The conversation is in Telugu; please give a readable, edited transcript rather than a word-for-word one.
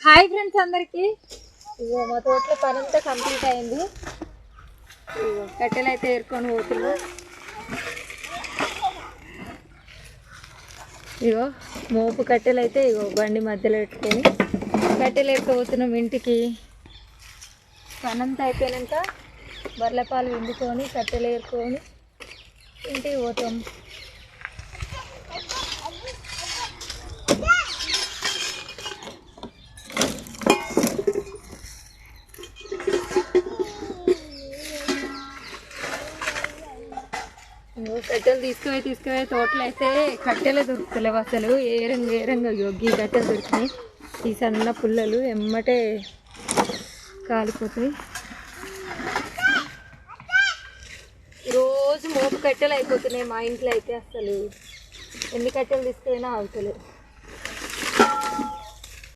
హాయ్ ఫ్రెండ్స్ అందరికి ఇగో మా తోటలో పని అంతా కంప్లీట్ అయింది. ఇగో కట్టెలు అయితే ఏరుకొని పోతున్నా. ఇగో మోపు కట్టెలు అయితే ఇగో బండి మధ్యలో పెట్టుకొని కట్టెలు ఏరుకోపోతున్నాం ఇంటికి. పని అంతా అయిపోయినాక బర్రెపాలు వండుకొని కట్టెలు ఏరుకొని ఇంటికి పోతాం. కట్టెలు తీసుకుపోయి తోటలు అయితే కట్టెలు దొరుకుతలేవు అసలు. ఏరంగా యొగ్గి కట్టెలు దొరికినాయి. ఈ సన్న పుల్లలు ఎమ్మటే కాలిపోతాయి. రోజు మోపు కట్టెలు అయిపోతున్నాయి మా ఇంట్లో అయితే. అసలు ఎన్ని కట్టెలు తీసుకుపోయినా అవుతలేవు.